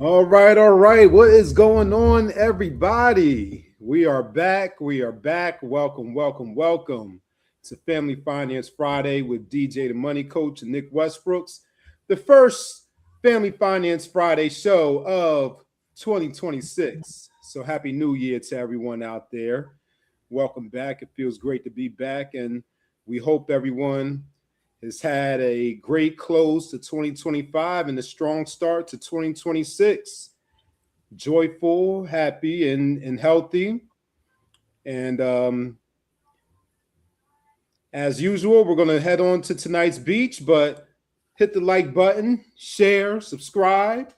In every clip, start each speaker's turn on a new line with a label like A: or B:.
A: All right, all right. What is going on, everybody? We are back. We are back. Welcome, welcome, welcome to Family Finance Friday with DJ the Money Coach and Nick Westbrooks, the first Family Finance Friday show of 2026. So, Happy New Year to everyone out there. Welcome back. It feels great to be back, and we hope everyone has had a great close to 2025 and a strong start to 2026. Joyful, happy, and healthy. And as usual, we're going to head on to tonight's beach, but hit the like button, share, subscribe,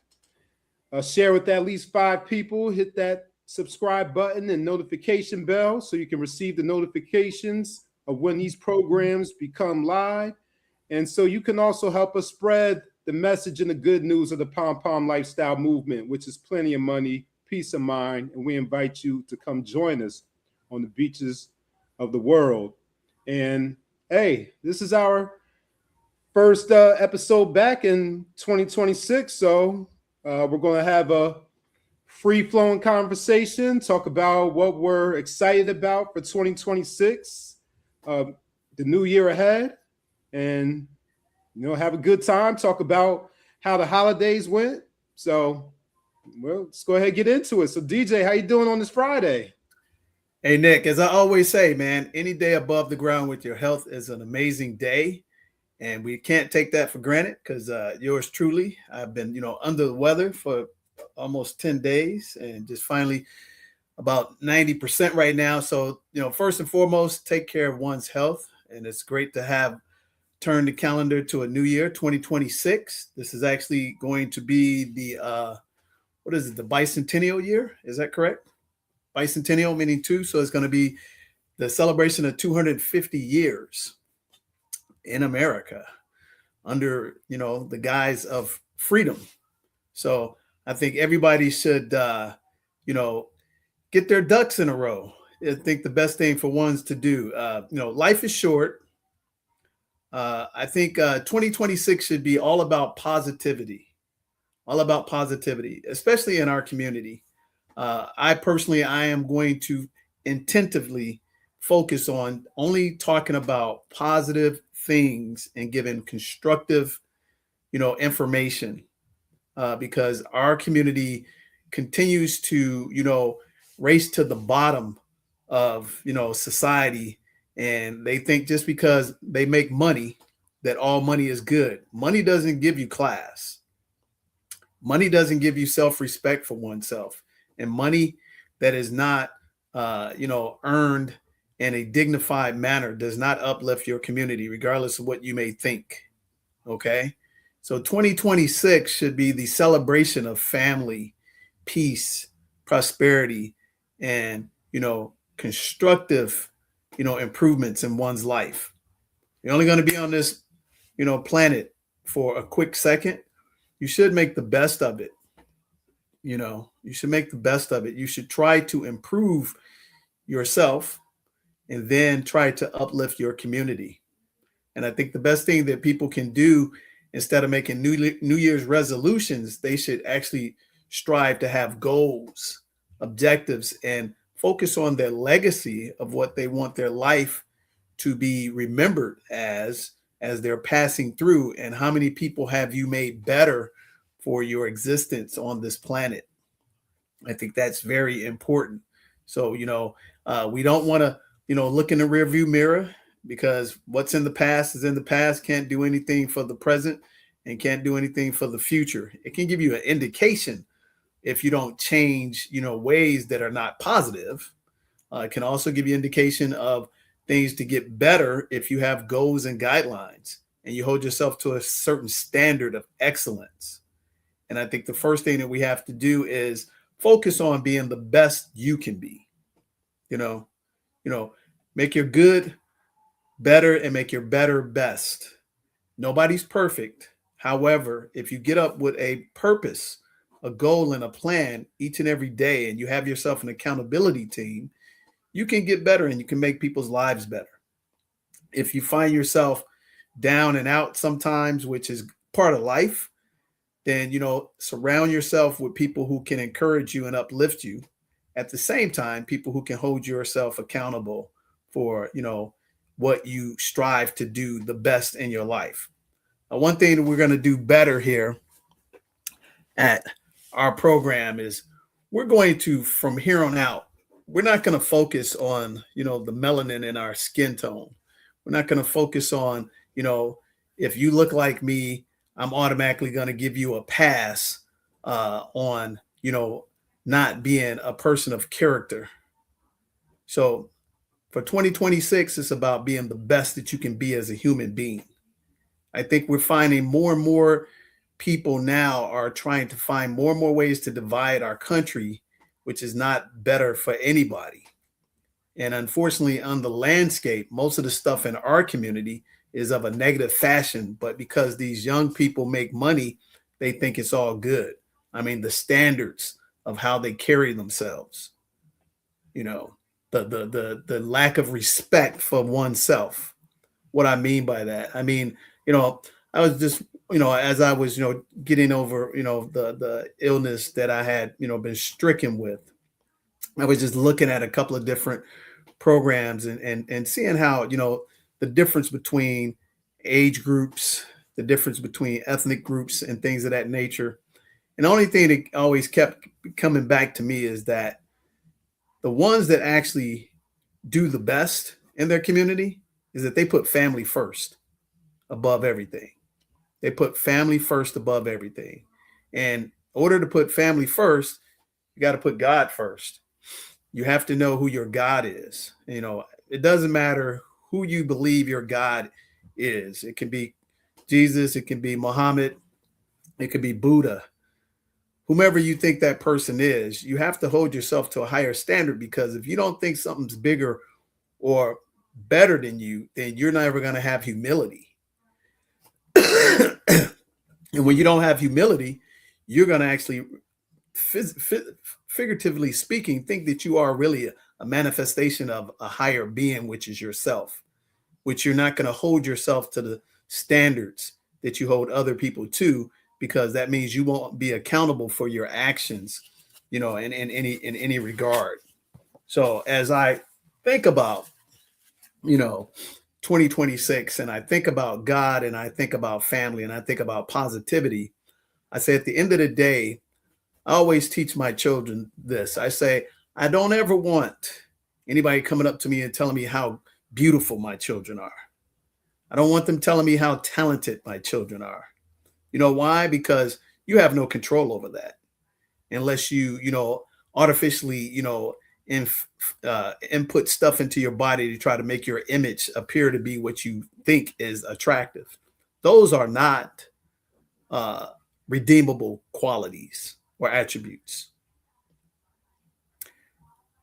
A: share with at least 5 people. Hit that subscribe button and notification bell so you can receive the notifications of when these programs become live. And so you can also help us spread the message and the good news of the Pom Pom Lifestyle Movement, which is plenty of money, peace of mind. And we invite you to come join us on the beaches of the world. And hey, this is our first episode back in 2026. So we're going to have a free flowing conversation, talk about what we're excited about for 2026, the new year ahead, and have a good time, talk about how the holidays went. So let's go ahead and get into it. So DJ, how you doing on this Friday?
B: Hey, Nick, as I always say, man, any day above the ground with your health is an amazing day. And we can't take that for granted because yours truly, I've been, under the weather for almost 10 days and just finally about 90% right now. So, first and foremost, take care of one's health. And it's great to have turned the calendar to a new year, 2026. This is actually going to be the, the bicentennial year? Is that correct? Bicentennial meaning two. So it's going to be the celebration of 250 years in America under, the guise of freedom. So I think everybody should, get their ducks in a row. I think the best thing for ones to do, life is short. I think 2026 should be all about positivity, especially in our community. I am going to intentively focus on only talking about positive things and giving constructive, information, because our community continues to, race to the bottom of, society. And they think just because they make money that all money is good. Money doesn't give you class. Money doesn't give you self-respect for oneself. And money that is not, earned in a dignified manner does not uplift your community, regardless of what you may think. Okay. So 2026 should be the celebration of family, peace, prosperity, and, constructive, improvements in one's life. You're only going to be on this, planet for a quick second. You should make the best of it. You should make the best of it. You should try to improve yourself and then try to uplift your community. And I think the best thing that people can do instead of making New Year's resolutions, they should actually strive to have goals, objectives, and focus on their legacy of what they want their life to be remembered as they're passing through, and how many people have you made better for your existence on this planet. I think that's very important. So, we don't want to, look in the rearview mirror, because what's in the past is in the past, can't do anything for the present and can't do anything for the future. It can give you an indication if you don't change, ways that are not positive. It can also give you indication of things to get better if you have goals and guidelines and you hold yourself to a certain standard of excellence. And I think the first thing that we have to do is focus on being the best you can be. Make your good better and make your better best. Nobody's perfect. However, if you get up with a purpose, a goal, and a plan each and every day, and you have yourself an accountability team, you can get better and you can make people's lives better. If you find yourself down and out sometimes, which is part of life, then, surround yourself with people who can encourage you and uplift you. At the same time, people who can hold yourself accountable for, what you strive to do the best in your life. One thing that we're going to do better here at our program is we're going to, from here on out, we're not going to focus on, the melanin in our skin tone. We're not going to focus on, if you look like me, I'm automatically going to give you a pass on, not being a person of character. So for 2026, it's about being the best that you can be as a human being. I think we're finding more and more people now are trying to find more and more ways to divide our country, which is not better for anybody. And unfortunately, on the landscape, most of the stuff in our community is of a negative fashion. But because these young people make money, they think it's all good. I mean, the standards of how they carry themselves, the lack of respect for oneself. What I mean by that, I mean, I was just, as I was, getting over, the illness that I had, been stricken with, I was just looking at a couple of different programs and seeing how, the difference between age groups, the difference between ethnic groups and things of that nature. And the only thing that always kept coming back to me is that the ones that actually do the best in their community is that they put family first above everything. They put family first above everything. And in order to put family first, you got to put God first. You have to know who your God is. It doesn't matter who you believe your God is. It can be Jesus, it can be Muhammad, it could be Buddha. Whomever you think that person is, you have to hold yourself to a higher standard, because if you don't think something's bigger or better than you, then you're never going to have humility. And when you don't have humility, you're going to actually, figuratively speaking, think that you are really a manifestation of a higher being, which is yourself, which you're not going to hold yourself to the standards that you hold other people to, because that means you won't be accountable for your actions, in any regard. So as I think about, 2026, and I think about God, and I think about family, and I think about positivity, I say at the end of the day, I always teach my children this. I say, I don't ever want anybody coming up to me and telling me how beautiful my children are. I don't want them telling me how talented my children are. You know why? Because you have no control over that unless you, artificially, input stuff into your body to try to make your image appear to be what you think is attractive. Those are not redeemable qualities or attributes.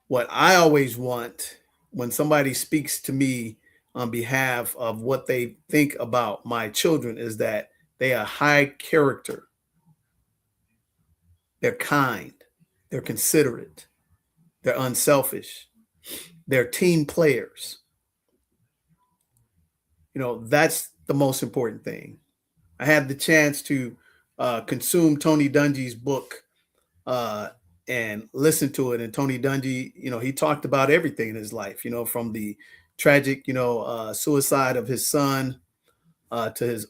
B: What I always want when somebody speaks to me on behalf of what they think about my children is that they are high character. They're kind. They're considerate. They're unselfish. They're team players. That's the most important thing. I had the chance to consume Tony Dungy's book and listen to it. And Tony Dungy, he talked about everything in his life, from the tragic, suicide of his son to his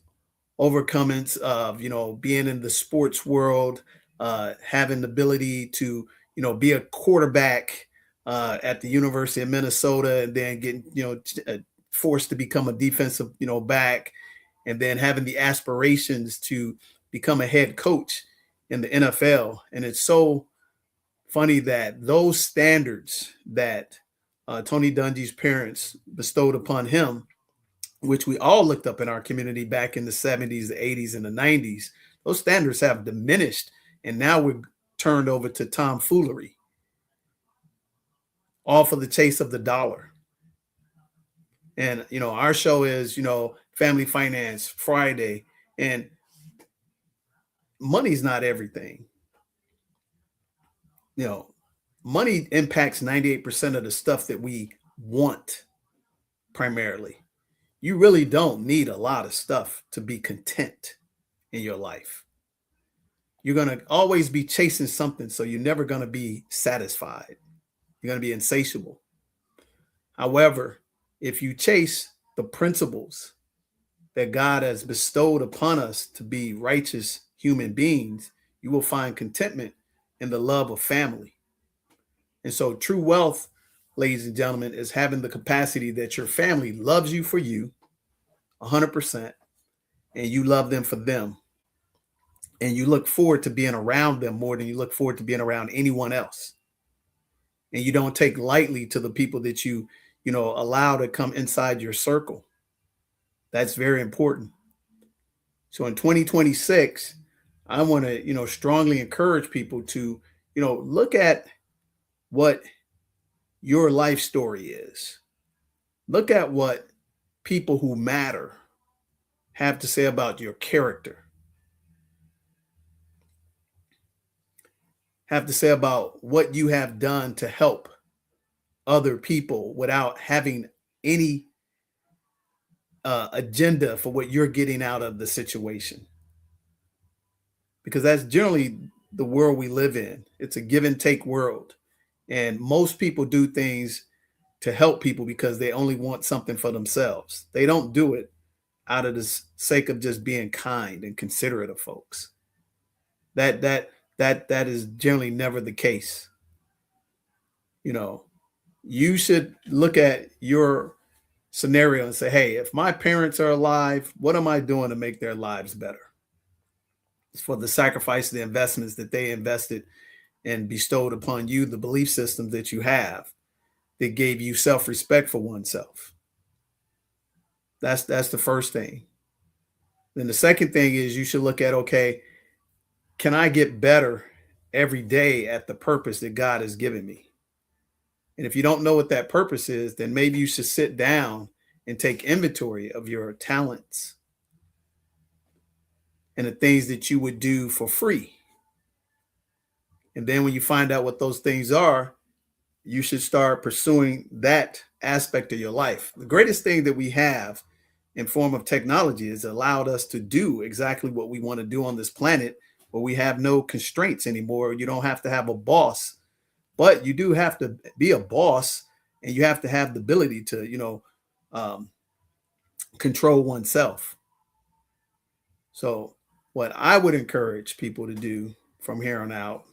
B: overcomings of, being in the sports world, having the ability to, be a quarterback at the University of Minnesota, and then getting, forced to become a defensive, back, and then having the aspirations to become a head coach in the NFL. And it's so funny that those standards that Tony Dungy's parents bestowed upon him, which we all looked up in our community back in the 70s, the 80s, and the 90s, those standards have diminished. And now we're turned over to tomfoolery, all for the chase of the dollar. And, our show is, Family Finance Friday, and money's not everything. Money impacts 98% of the stuff that we want primarily. You really don't need a lot of stuff to be content in your life. You're going to always be chasing something. So you're never going to be satisfied. You're going to be insatiable. However, if you chase the principles that God has bestowed upon us to be righteous human beings, you will find contentment in the love of family. And so true wealth, ladies and gentlemen, is having the capacity that your family loves you for you 100%, and you love them for them. And you look forward to being around them more than you look forward to being around anyone else. And you don't take lightly to the people that you allow to come inside your circle. That's very important. So in 2026, I want to, strongly encourage people to, look at what your life story is. Look at what people who matter have to say about your character, have to say about what you have done to help other people without having any agenda for what you're getting out of the situation. Because that's generally the world we live in. It's a give and take world. And most people do things to help people because they only want something for themselves. They don't do it out of the sake of just being kind and considerate of folks. That is generally never the case. You should look at your scenario and say, hey, if my parents are alive, what am I doing to make their lives better? It's for the sacrifice, the investments that they invested and bestowed upon you, the belief systems that you have that gave you self-respect for oneself. That's the first thing. Then the second thing is you should look at, okay, can I get better every day at the purpose that God has given me? And if you don't know what that purpose is, then maybe you should sit down and take inventory of your talents and the things that you would do for free. And then when you find out what those things are, you should start pursuing that aspect of your life. The greatest thing that we have in form of technology has allowed us to do exactly what we want to do on this planet, where we have no constraints anymore. You don't have to have a boss, but you do have to be a boss, and you have to have the ability to, control oneself. So what I would encourage people to do from here on out,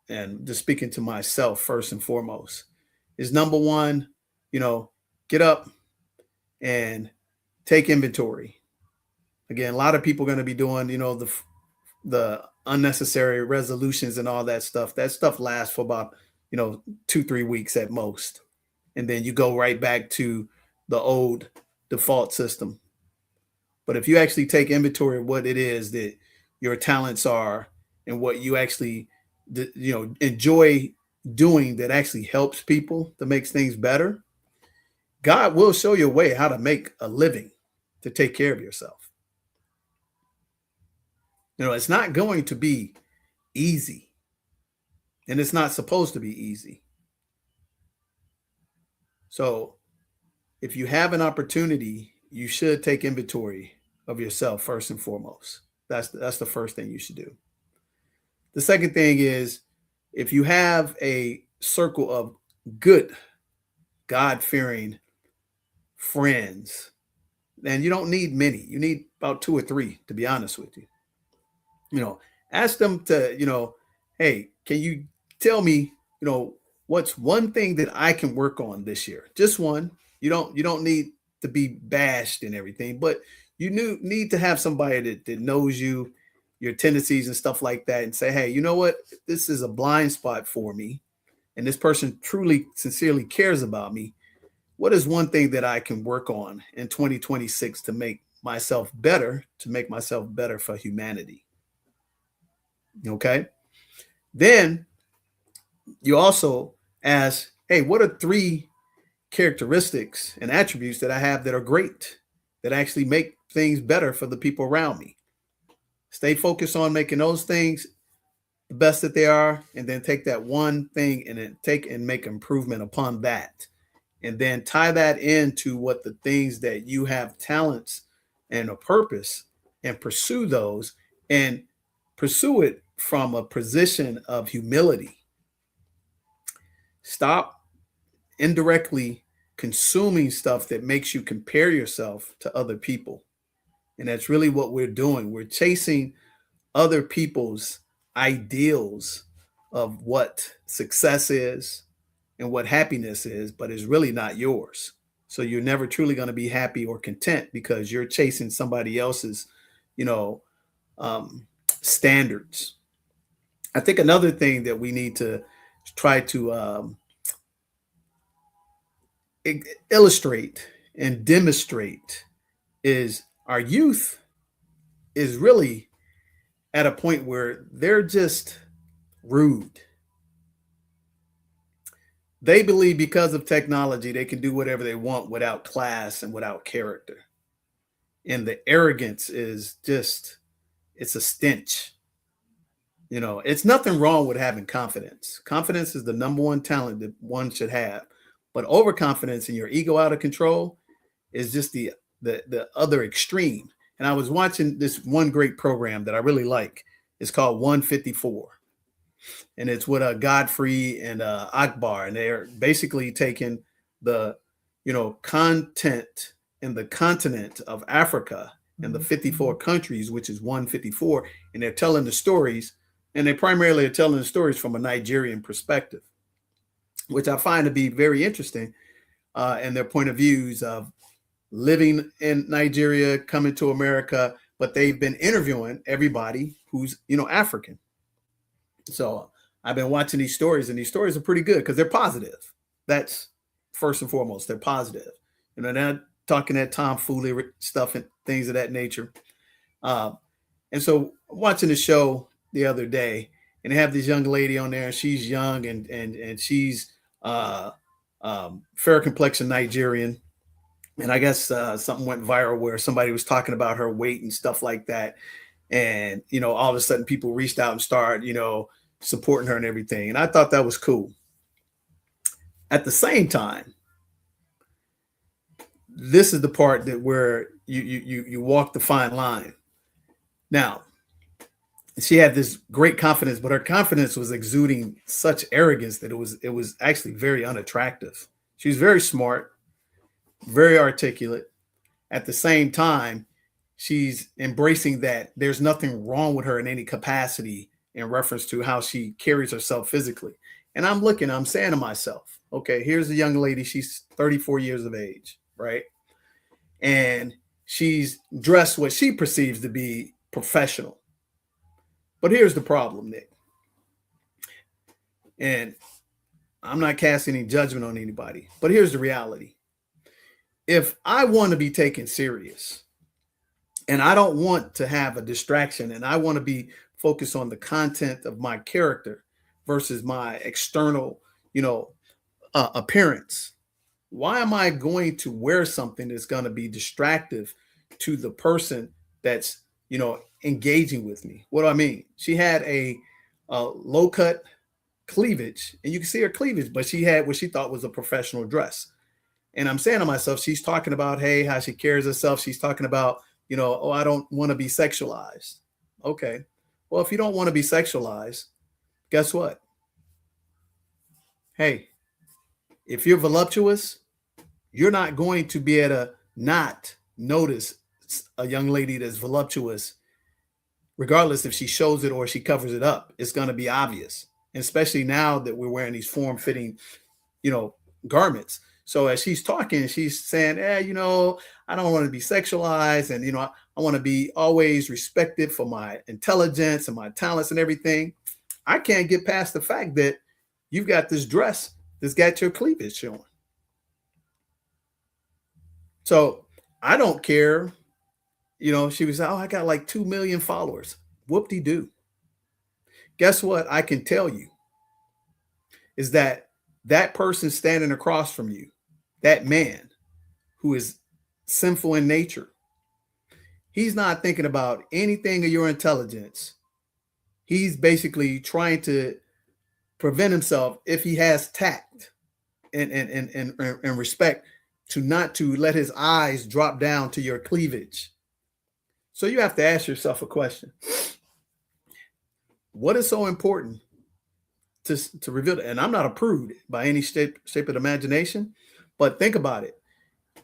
B: and just speaking to myself first and foremost, is number one, get up and take inventory. Again, a lot of people are going to be doing, the unnecessary resolutions and all that stuff. That stuff lasts for about, 2-3 weeks at most. And then you go right back to the old default system. But if you actually take inventory of what it is that your talents are and what you actually, enjoy doing that actually helps people, that makes things better, God will show you a way how to make a living to take care of yourself. It's not going to be easy, and it's not supposed to be easy. So if you have an opportunity, you should take inventory of yourself first and foremost. That's the first thing you should do. The second thing is, if you have a circle of good, God-fearing friends, then you don't need many. You need about 2 or 3, to be honest with you. Ask them to, hey, can you tell me, what's one thing that I can work on this year? Just one. You don't need to be bashed and everything, but you need to have somebody that knows you, your tendencies and stuff like that, and say, hey, you know what? This is a blind spot for me, and this person truly, sincerely cares about me. What is one thing that I can work on in 2026 to make myself better, for humanity? Okay. Then you also ask, hey, what are 3 characteristics and attributes that I have that are great, that actually make things better for the people around me? Stay focused on making those things the best that they are, and then take that one thing and then take and make improvement upon that. And then tie that into what the things that you have talents and a purpose, and pursue those, and pursue it from a position of humility. Stop indirectly consuming stuff that makes you compare yourself to other people. And that's really what we're doing. We're chasing other people's ideals of what success is and what happiness is, but it's really not yours. So you're never truly going to be happy or content because you're chasing somebody else's, you know, standards. I think another thing that we need to try to illustrate and demonstrate is our youth is really at a point where they're just rude. They believe because of technology, they can do whatever they want without class and without character. And the arrogance is just, it's a stench. You know, it's nothing wrong with having confidence. Confidence is the number one talent that one should have. But overconfidence and your ego out of control is just the other extreme. And I was watching this one great program that I really like. It's called 154. And it's with Godfrey and Akbar. And they're basically taking the, content in the continent of Africa and the 54 countries, which is 154. And they're telling the stories. And they primarily are telling the stories from a Nigerian perspective, which I find to be very interesting, and their point of views of living in Nigeria, coming to America, but they've been interviewing everybody who's, African. So I've been watching these stories, and these stories are pretty good because they're positive. That's first and foremost, they're positive. They're not talking that tomfoolery stuff and things of that nature. And so watching the show the other day, and they have this young lady on there, and she's young and she's fair complexion Nigerian. And I guess something went viral where somebody was talking about her weight and stuff like that. And, all of a sudden people reached out and started, supporting her and everything. And I thought that was cool. At the same time, this is the part that where you walk the fine line. Now, she had this great confidence, but her confidence was exuding such arrogance that it was actually very unattractive. She was very smart, very articulate. At the same time, she's embracing that there's nothing wrong with her in any capacity in reference to how she carries herself physically. And I'm saying to myself, okay, here's a young lady. She's 34 years of age, right? And she's dressed what she perceives to be professional. But here's the problem, Nick. And I'm not casting any judgment on anybody, but here's the reality. If I want to be taken serious and I don't want to have a distraction and I want to be focused on the content of my character versus my external, appearance, why am I going to wear something that's going to be distractive to the person that's, engaging with me? What do I mean? She had a low cut cleavage, and you can see her cleavage, but she had what she thought was a professional dress. And I'm saying to myself, she's talking about, hey, how she carries herself. She's talking about, oh, I don't want to be sexualized. Okay. Well, if you don't want to be sexualized, guess what? Hey, if you're voluptuous, you're not going to be able to not notice a young lady that's voluptuous, regardless if she shows it or she covers it up. It's going to be obvious, and especially now that we're wearing these form-fitting, garments. So as she's talking, she's saying, I don't want to be sexualized, and I want to be always respected for my intelligence and my talents and everything. I can't get past the fact that you've got this dress that's got your cleavage showing. So I don't care. She was, I got like 2 million followers. Whoop-de-doo. Guess what I can tell you is that person standing across from you, that man who is sinful in nature, he's not thinking about anything of your intelligence. He's basically trying to prevent himself, if he has tact and respect, not to let his eyes drop down to your cleavage. So you have to ask yourself a question. What is so important to reveal it? And I'm not a prude by any shape of the imagination, but think about it.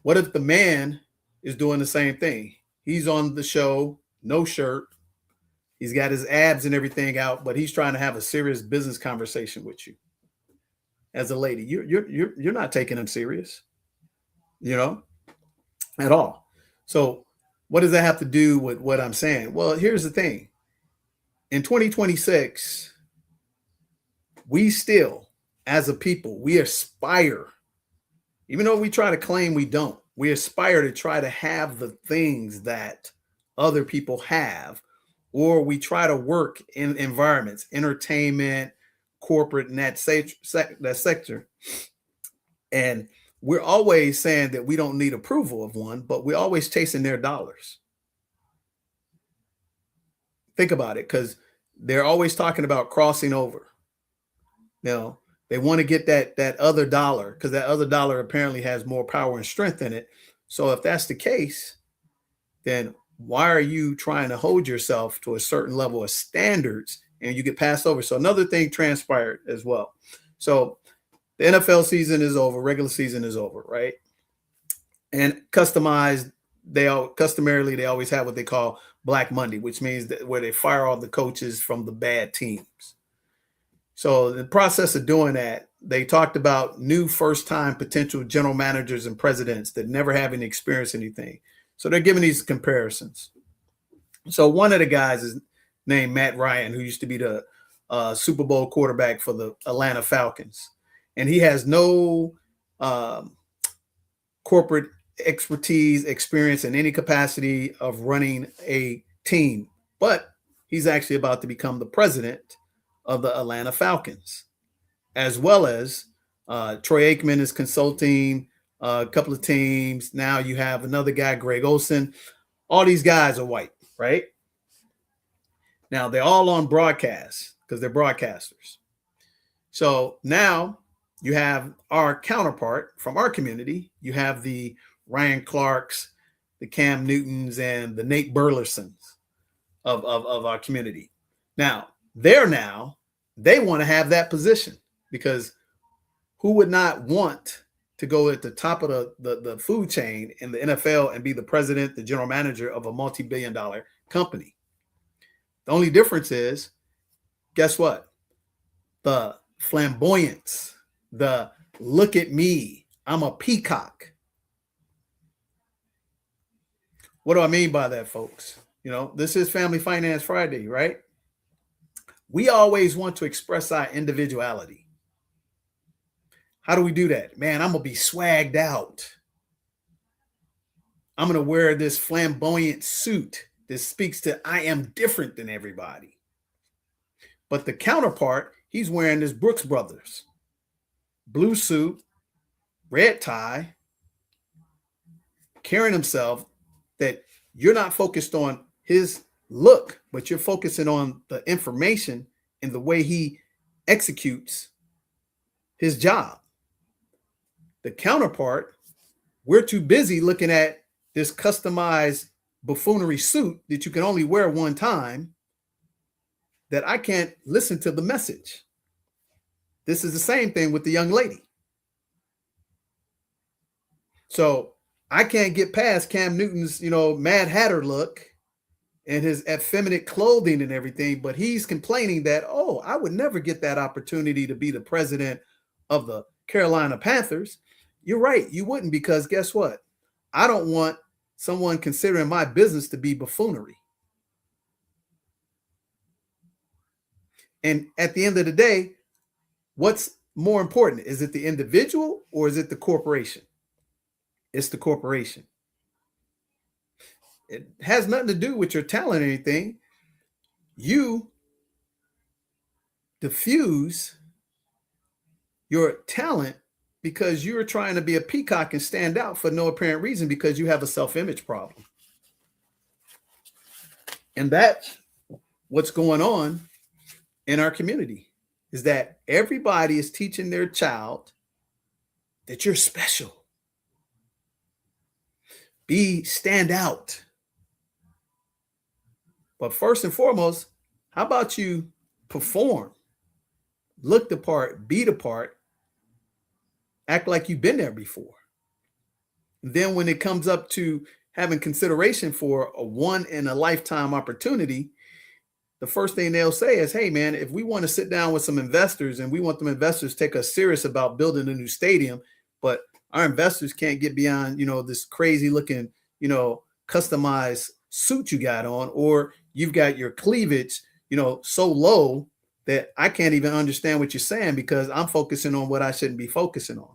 B: What if the man is doing the same thing? He's on the show, no shirt. He's got his abs and everything out, but he's trying to have a serious business conversation with you. As a lady, you're not taking him serious, at all. So what does that have to do with what I'm saying? Well, here's the thing. In 2026, we still, as a people, we aspire, even though we try to claim we don't, we aspire to try to have the things that other people have, or we try to work in environments, entertainment, corporate, and that sector. And we're always saying that we don't need approval of one, but we're always chasing their dollars. Think about it, because they're always talking about crossing over. They want to get that other dollar, because that other dollar apparently has more power and strength in it. So if that's the case, then why are you trying to hold yourself to a certain level of standards and you get passed over? So another thing transpired as well. So the NFL season is over, regular season is over, right? And customarily they always have what they call Black Monday, which means that where they fire all the coaches from the bad teams. So in the process of doing that, they talked about new first-time potential general managers and presidents that never have any experience anything. So they're giving these comparisons. So one of the guys is named Matt Ryan, who used to be the Super Bowl quarterback for the Atlanta Falcons. And he has no corporate expertise, experience in any capacity of running a team. But he's actually about to become the president of the Atlanta Falcons, as well as Troy Aikman is consulting a couple of teams. Now you have another guy, Greg Olson. All these guys are white, right? Now they're all on broadcast because they're broadcasters. So now you have our counterpart from our community. You have the Ryan Clarks, the Cam Newtons, and the Nate Burlesons of our community. Now, they want to have that position, because who would not want to go at the top of the food chain in the NFL and be the president, the general manager of a multi-billion-dollar company? The only difference is, guess what? The flamboyance, the look at me, I'm a peacock. What do I mean by that, folks? This is Family Finance Friday, right? We always want to express our individuality. How do we do that? Man, I'm going to be swagged out. I'm going to wear this flamboyant suit that speaks to I am different than everybody. But the counterpart, he's wearing this Brooks Brothers blue suit, red tie, carrying himself, that you're not focused on his look, but you're focusing on the information and the way he executes his job. The counterpart, we're too busy looking at this customized buffoonery suit that you can only wear one time, that I can't listen to the message. This is the same thing with the young lady. So I can't get past Cam Newton's, Mad Hatter look and his effeminate clothing and everything, but he's complaining that, I would never get that opportunity to be the president of the Carolina Panthers. You're right, you wouldn't, because guess what? I don't want someone considering my business to be buffoonery. And at the end of the day, what's more important? Is it the individual or is it the corporation? It's the corporation. It has nothing to do with your talent or anything. You diffuse your talent because you're trying to be a peacock and stand out for no apparent reason, because you have a self-image problem. And that's what's going on in our community, is that everybody is teaching their child that you're special. Stand out. But first and foremost, how about you perform, look the part, be the part, act like you've been there before. Then when it comes up to having consideration for a one in a lifetime opportunity, the first thing they'll say is, hey, man, if we want to sit down with some investors and we want them investors to take us serious about building a new stadium, but our investors can't get beyond, this crazy looking, customized suit you got on, or you've got your cleavage, so low that I can't even understand what you're saying because I'm focusing on what I shouldn't be focusing on.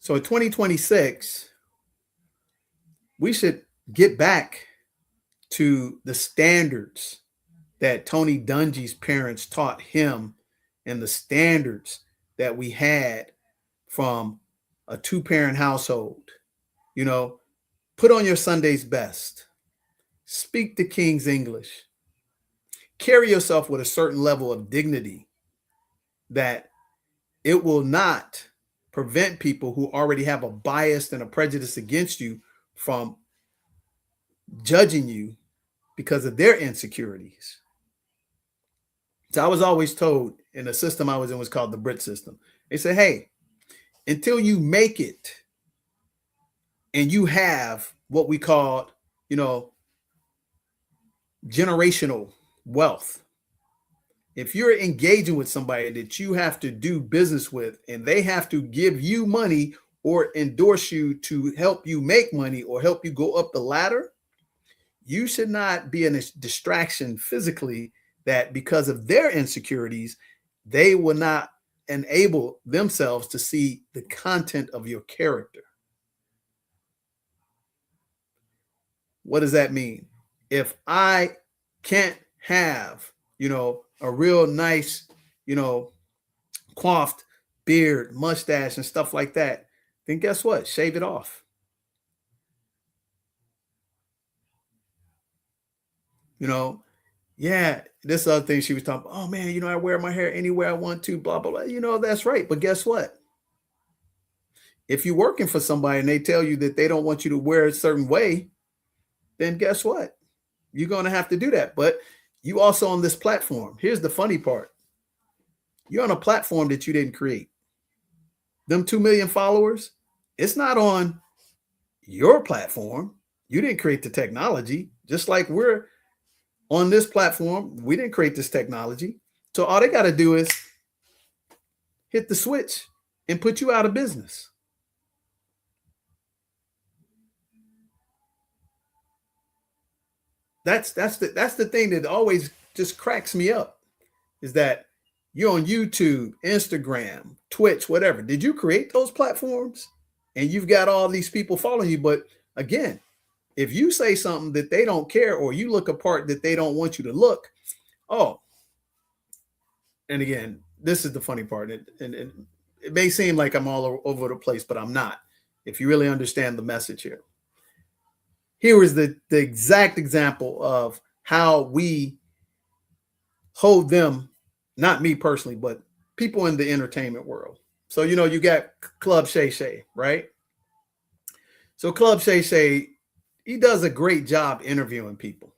B: So in 2026, we should get back to the standards that Tony Dungy's parents taught him and the standards that we had from a two-parent household. Put on your Sunday's best. Speak the King's English. Carry yourself with a certain level of dignity that it will not prevent people who already have a bias and a prejudice against you from judging you because of their insecurities. So I was always told in the system I was in was called the Britt system. They said, hey, until you make it and you have what we call, generational wealth, if you're engaging with somebody that you have to do business with and they have to give you money or endorse you to help you make money or help you go up the ladder, you should not be a distraction physically that because of their insecurities, they will not enable themselves to see the content of your character. What does that mean? If I can't have, a real nice, coiffed beard, mustache, and stuff like that, then guess what? Shave it off. Yeah, this other thing she was talking about, oh man, I wear my hair anywhere I want to, blah, blah, blah. That's right. But guess what? If you're working for somebody and they tell you that they don't want you to wear a certain way, then guess what? You're going to have to do that. But you also on this platform. Here's the funny part. You're on a platform that you didn't create. Them 2 million followers, it's not on your platform. You didn't create the technology, just like we're on this platform. We didn't create this technology. So all they got to do is hit the switch and put you out of business. That's the thing that always just cracks me up is that you're on YouTube, Instagram, Twitch, whatever. Did you create those platforms? And you've got all these people following you. But again, if you say something that they don't care or you look a part that they don't want you to look, and again, this is the funny part. And it may seem like I'm all over the place, but I'm not. If you really understand the message here. Here is the exact example of how we hold them, not me personally, but people in the entertainment world. So, you got Club Shay Shay, right? So Club Shay Shay, he does a great job interviewing people.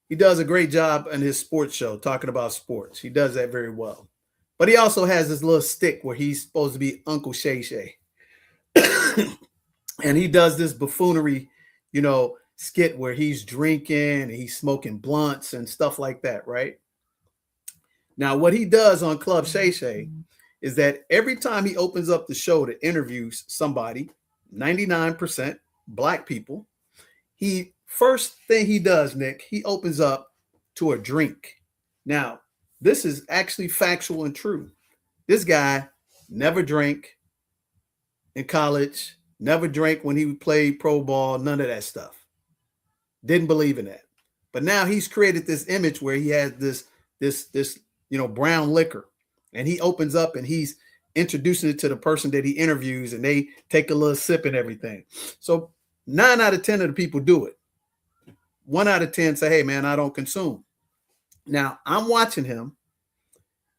B: He does a great job in his sports show, talking about sports. He does that very well. But he also has this little stick where he's supposed to be Uncle Shay Shay. And he does this buffoonery, skit where he's drinking and he's smoking blunts and stuff like that, right? Now, what he does on Club Shay Shay is that every time he opens up the show to interview somebody, 99% Black people, first thing he does, Nick, he opens up to a drink. Now, this is actually factual and true. This guy never drank in college, never drank when he played pro ball, none of that stuff. Didn't believe in that. But now he's created this image where he has this brown liquor, and he opens up and he's introducing it to the person that he interviews, and they take a little sip and everything. So 9 out of 10 of the people do it. 1 out of 10 say, hey man, I don't consume. Now I'm watching him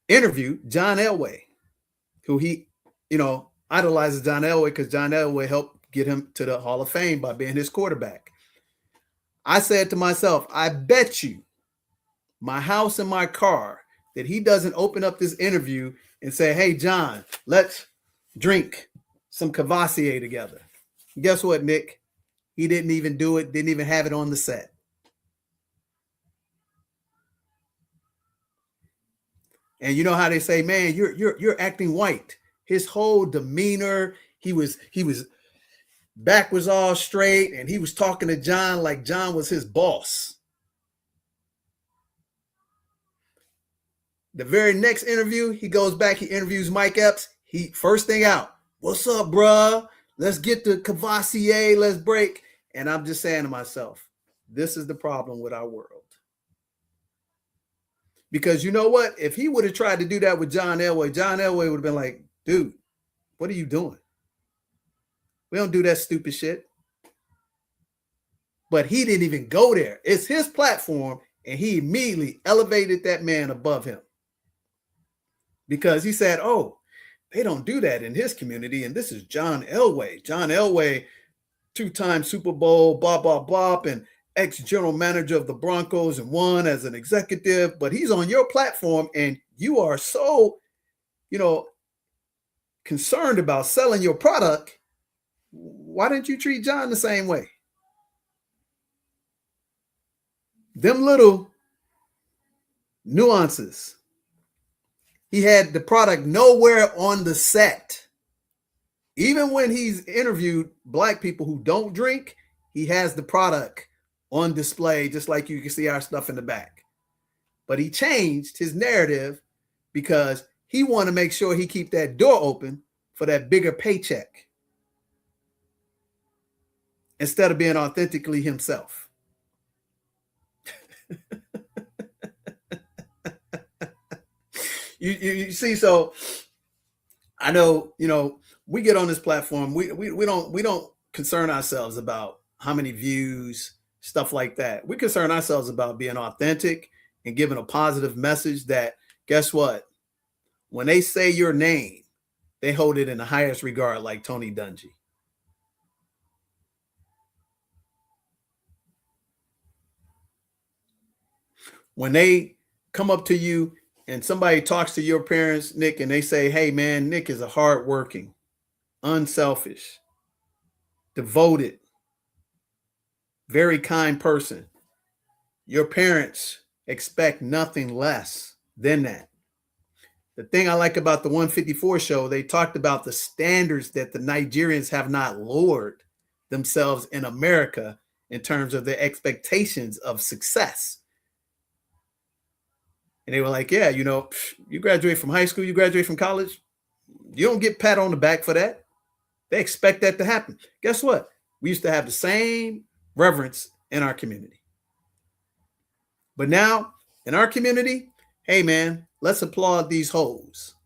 B: interview John Elway, who he, idolizes John Elway because John Elway helped get him to the Hall of Fame by being his quarterback. I said to myself, I bet you my house and my car that he doesn't open up this interview and say, hey, John, let's drink some Cavassier together. Guess what, Nick? He didn't even do it, didn't even have it on the set. And you know how they say, man, you're acting white. His whole demeanor, he was back was all straight, and he was talking to John like John was his boss. The very next interview, he goes back, he interviews Mike Epps. He first thing out, what's up, bruh? Let's get the Cavassier, let's break. And I'm just saying to myself, this is the problem with our world. Because you know what? If he would have tried to do that with John Elway would have been like, dude, what are you doing? We don't do that stupid shit. But he didn't even go there. It's his platform, and he immediately elevated that man above him. Because he said, oh, they don't do that in his community, and this is John Elway. John Elway, two-time Super Bowl, blah, blah, blah, and ex-general manager of the Broncos and won as an executive, but he's on your platform, and you are so, concerned about selling your product. Why didn't you treat John the same way? Them little nuances. He had the product nowhere on the set. Even when he's interviewed Black people who don't drink, he has the product on display, just like you can see our stuff in the back. But he changed his narrative because he wanted to make sure he keep that door open for that bigger paycheck instead of being authentically himself. You see, so I know, we get on this platform. We don't concern ourselves about how many views, stuff like that. We concern ourselves about being authentic and giving a positive message that, guess what? When they say your name, they hold it in the highest regard, like Tony Dungy. When they come up to you and somebody talks to your parents, Nick, and they say, hey, man, Nick is a hardworking, unselfish, devoted, very kind person. Your parents expect nothing less than that. The thing I like about the 154 show, they talked about the standards that the Nigerians have not lowered themselves in America in terms of their expectations of success. And they were like, yeah, you graduate from high school, you graduate from college, you don't get pat on the back for that. They expect that to happen. Guess what? We used to have the same reverence in our community. But now in our community, hey, man, let's applaud these hoes.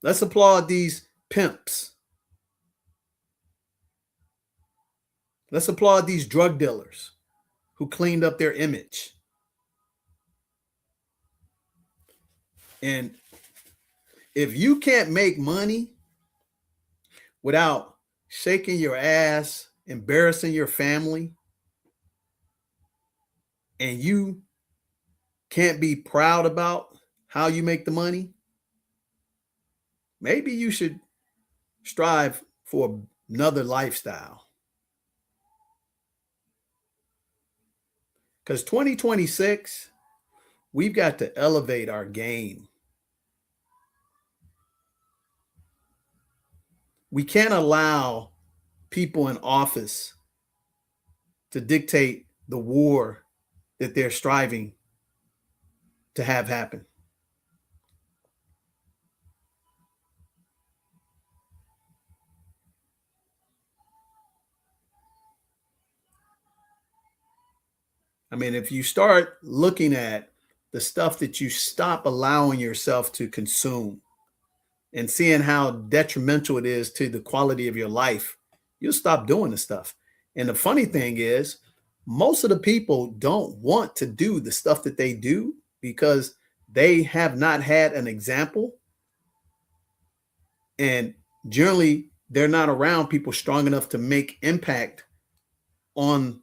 B: Let's applaud these pimps. Let's applaud these drug dealers who cleaned up their image. And if you can't make money without shaking your ass, embarrassing your family, and you can't be proud about how you make the money, maybe you should strive for another lifestyle. Because 2026, we've got to elevate our game. We can't allow people in office to dictate the war that they're striving to have happen. I mean, if you start looking at the stuff that you stop allowing yourself to consume and seeing how detrimental it is to the quality of your life, you'll stop doing the stuff. And the funny thing is, most of the people don't want to do the stuff that they do because they have not had an example. And generally, they're not around people strong enough to make impact on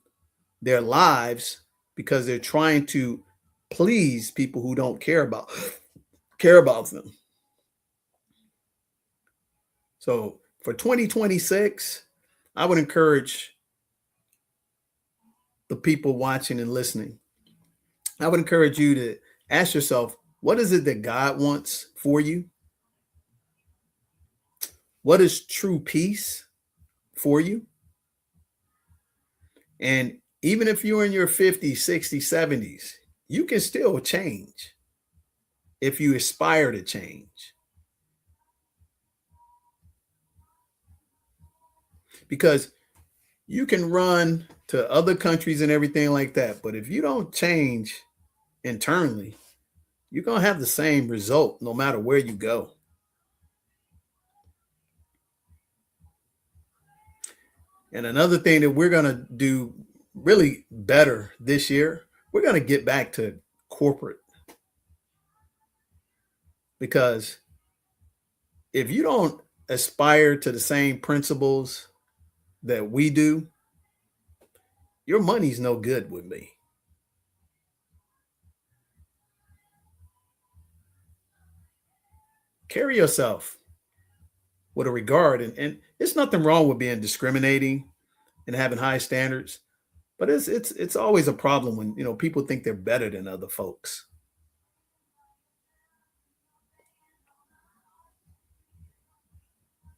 B: their lives because they're trying to please people who don't care about them. So for 2026, I would encourage the people watching and listening. I would encourage you to ask yourself, what is it that God wants for you? What is true peace for you? And even if you're in your 50s, 60s, 70s, you can still change if you aspire to change. Because you can run to other countries and everything like that, but if you don't change internally, you're going to have the same result no matter where you go. And another thing that we're going to do really better this year, we're going to get back to corporate. Because if you don't aspire to the same principles that we do, your money's no good with me. Carry yourself with a regard, and it's nothing wrong with being discriminating and having high standards, but it's always a problem when people think they're better than other folks.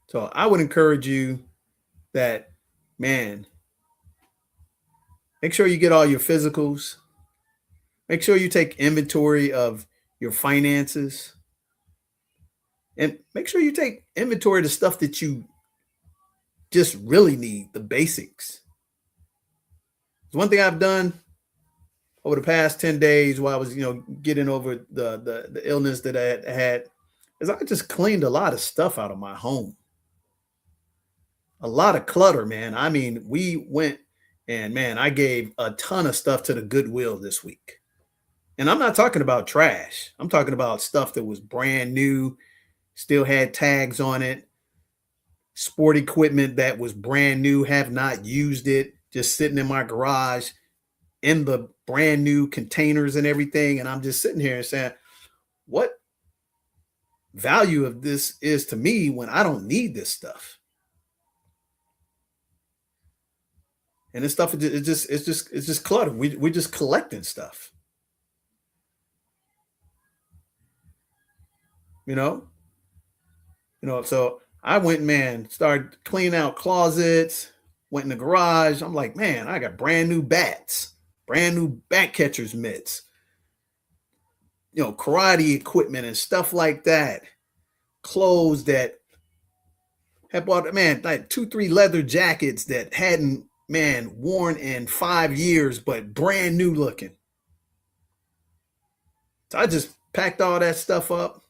B: So I would encourage you that, man, make sure you get all your physicals. Make sure you take inventory of your finances. And make sure you take inventory of the stuff that you just really need, the basics. One thing I've done over the past 10 days while I was, getting over the illness that I had is I just cleaned a lot of stuff out of my home. A lot of clutter, man. I mean, we went and, man, I gave a ton of stuff to the Goodwill this week. And I'm not talking about trash. I'm talking about stuff that was brand new, still had tags on it, sport equipment that was brand new, have not used it, just sitting in my garage in the brand new containers and everything. And I'm just sitting here and saying, what value of this is to me when I don't need this stuff? And this stuff it's just clutter. We're just collecting stuff. So I went, man, started cleaning out closets, went in the garage. I'm like, man, I got brand new bats, brand new bat catcher's mitts, karate equipment and stuff like that. Clothes that had bought, man, like 2-3 leather jackets that hadn't, man, worn in 5 years, but brand new looking. So I just packed all that stuff up,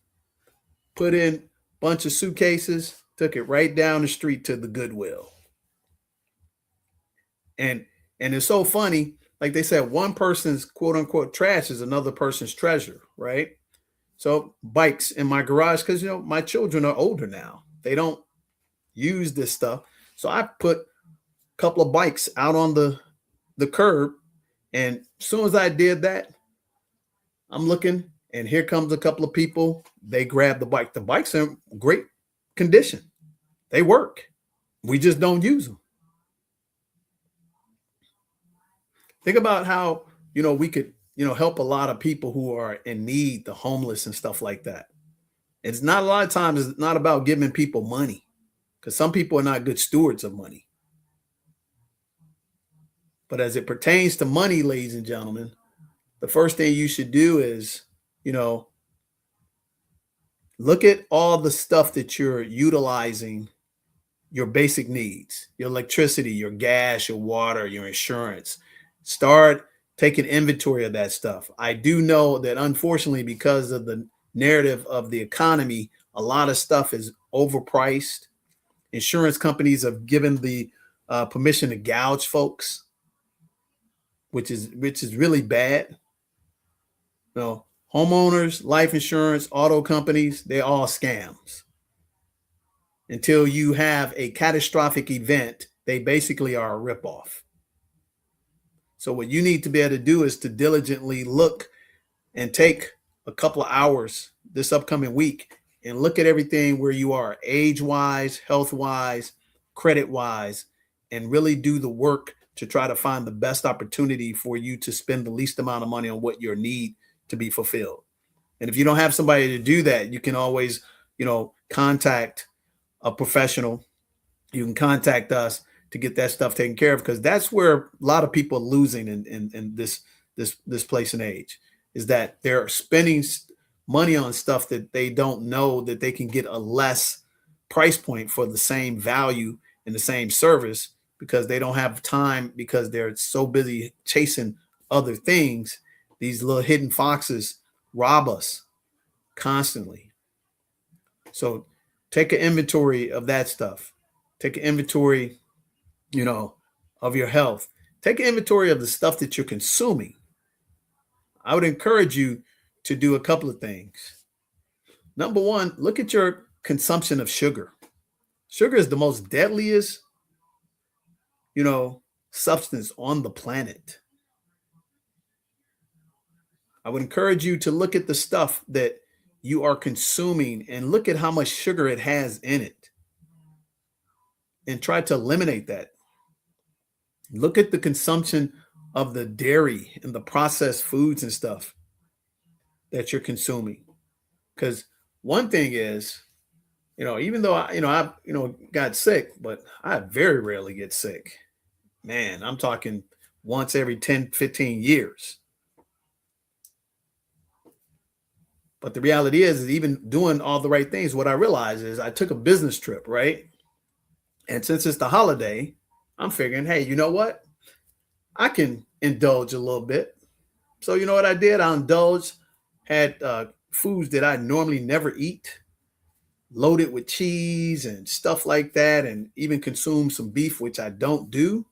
B: put in a bunch of suitcases, took it right down the street to the Goodwill. And it's so funny, like they said, one person's quote unquote trash is another person's treasure, right? So bikes in my garage, because my children are older now. They don't use this stuff. So I put a couple of bikes out on the curb. And as soon as I did that, I'm looking, and here comes a couple of people. They grab the bike. The bikes are in great condition. They work. We just don't use them. Think about how, we could, help a lot of people who are in need, the homeless and stuff like that. It's not a lot of times, it's not about giving people money, because some people are not good stewards of money. But as it pertains to money, ladies and gentlemen, the first thing you should do is, look at all the stuff that you're utilizing, your basic needs, your electricity, your gas, your water, your insurance. Start taking inventory of that stuff. I do know that unfortunately, because of the narrative of the economy, a lot of stuff is overpriced. Insurance companies have given the permission to gouge folks, which is really bad. Homeowners, life insurance, auto companies, they're all scams. Until you have a catastrophic event, they basically are a ripoff. So what you need to be able to do is to diligently look and take a couple of hours this upcoming week and look at everything where you are age-wise, health-wise, credit-wise, and really do the work to try to find the best opportunity for you to spend the least amount of money on what your need to be fulfilled. And if you don't have somebody to do that, you can always, contact a professional. You can contact us to get that stuff taken care of, because that's where a lot of people are losing in this place and age, is that they're spending money on stuff that they don't know that they can get a less price point for the same value and the same service, because they don't have time, because they're so busy chasing other things. These little hidden foxes rob us constantly. So take an inventory of that stuff. Take an inventory, of your health. Take an inventory of the stuff that you're consuming. I would encourage you to do a couple of things. Number one, look at your consumption of sugar. Sugar is the most deadliest, substance on the planet. I would encourage you to look at the stuff that you are consuming and look at how much sugar it has in it and try to eliminate that. Look at the consumption of the dairy and the processed foods and stuff that you're consuming. Because one thing is, even though I got sick, but I very rarely get sick. Man, I'm talking once every 10, 15 years. But the reality is even doing all the right things, what I realized is I took a business trip, right? And since it's the holiday, I'm figuring, hey, you know what? I can indulge a little bit. So you know what I did? I indulged, had foods that I normally never eat, loaded with cheese and stuff like that, and even consume some beef, which I don't do.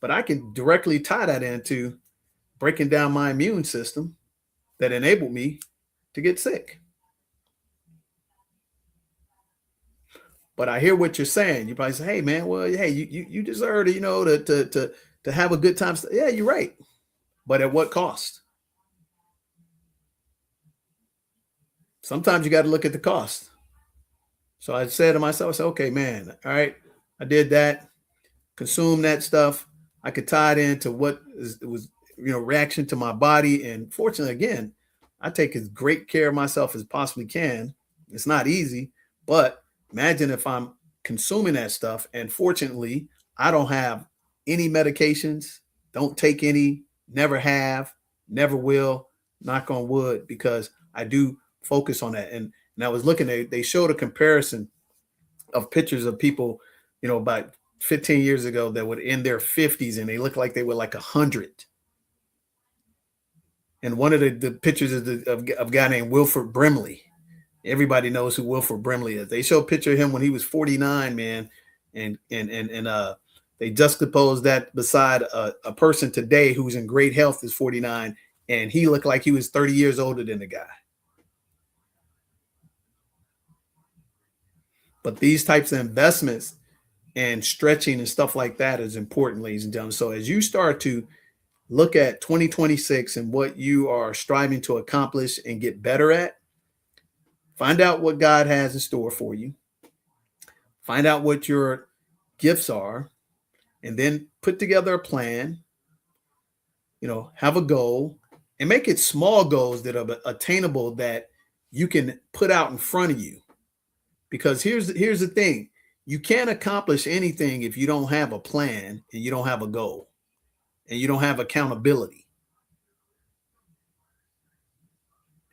B: But I can directly tie that into breaking down my immune system that enabled me to get sick. But I hear what you're saying. You probably say, hey, man, well, hey, you deserve to have a good time. Yeah, you're right. But at what cost? Sometimes you got to look at the cost. So I said to myself, I said, okay, man, all right, I did that, consume that stuff. I could tie it into what was reaction to my body. And fortunately, again, I take as great care of myself as possibly can. It's not easy, but imagine if I'm consuming that stuff. And fortunately, I don't have any medications, don't take any, never have, never will, knock on wood, because I do focus on that. And I was looking at, they showed a comparison of pictures of people, about 15 years ago that were in their 50s and they looked like they were like 100. And one of the pictures is of a guy named Wilford Brimley. Everybody knows who Wilford Brimley is. They show a picture of him when he was 49, man. And they juxtapose that beside a person today who's in great health is 49. And he looked like he was 30 years older than the guy. But these types of investments and stretching and stuff like that is important, ladies and gentlemen. So as you start to look at 2026 and what you are striving to accomplish and get better at, find out what God has in store for you. Find out what your gifts are, and then put together a plan, have a goal, and make it small goals that are attainable that you can put out in front of you. Because here's the thing. You can't accomplish anything if you don't have a plan and you don't have a goal and you don't have accountability.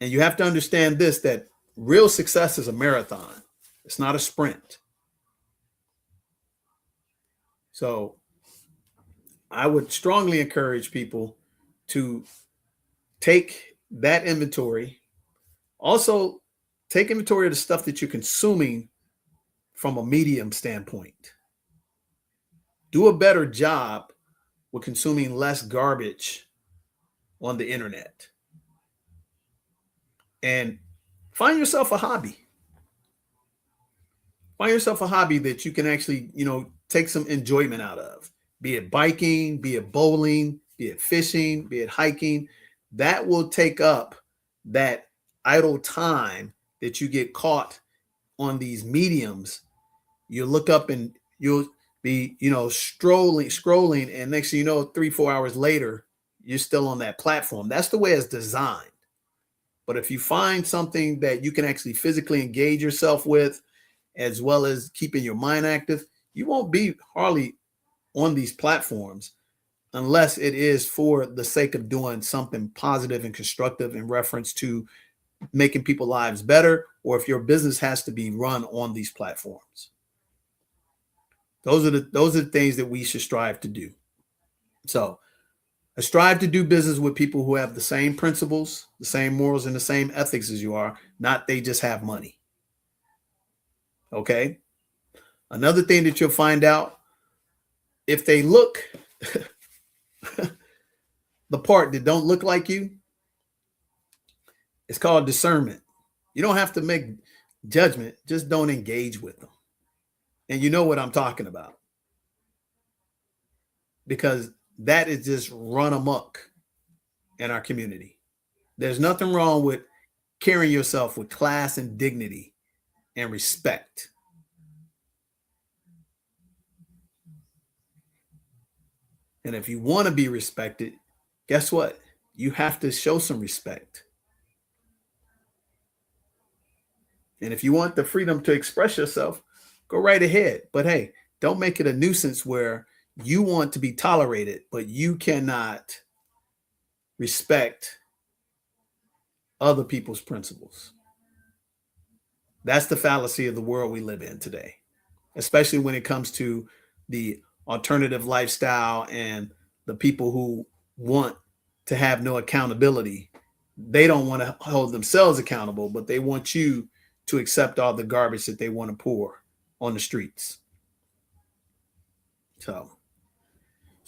B: And you have to understand this, that real success is a marathon. It's not a sprint. So I would strongly encourage people to take that inventory. Also, take inventory of the stuff that you're consuming from a medium standpoint. Do a better job with consuming less garbage on the internet. And find yourself a hobby. Find yourself a hobby that you can actually, take some enjoyment out of. Be it biking, be it bowling, be it fishing, be it hiking, that will take up that idle time that you get caught on these mediums. You look up and you'll be, scrolling, and next thing you know, 3-4 hours later, you're still on that platform. That's the way it's designed. But if you find something that you can actually physically engage yourself with, as well as keeping your mind active, you won't be hardly on these platforms unless it is for the sake of doing something positive and constructive in reference to making people's lives better, or if your business has to be run on these platforms. Those are the things that we should strive to do. So I strive to do business with people who have the same principles, the same morals, and the same ethics as you are, not they just have money. Okay? Another thing that you'll find out, if they look the part that don't look like you, it's called discernment. You don't have to make judgment, just don't engage with them. And you know what I'm talking about. Because that is just run amok in our community. There's nothing wrong with carrying yourself with class and dignity and respect. And if you want to be respected, guess what? You have to show some respect. And if you want the freedom to express yourself, go right ahead. But hey, don't make it a nuisance where you want to be tolerated, but you cannot respect other people's principles. That's the fallacy of the world we live in today, especially when it comes to the alternative lifestyle and the people who want to have no accountability. They don't want to hold themselves accountable, but they want you to accept all the garbage that they want to pour on the streets. So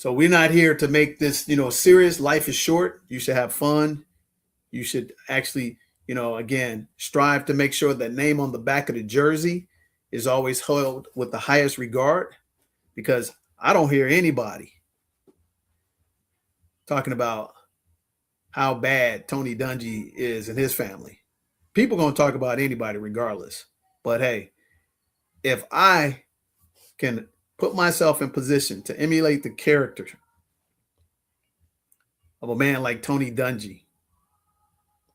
B: we're not here to make this, serious. Life is short. You should have fun. You should actually, again, strive to make sure that name on the back of the jersey is always held with the highest regard, because I don't hear anybody talking about how bad Tony Dungy is and his family. People are going to talk about anybody regardless. But hey, if I can put myself in position to emulate the character of a man like Tony Dungy,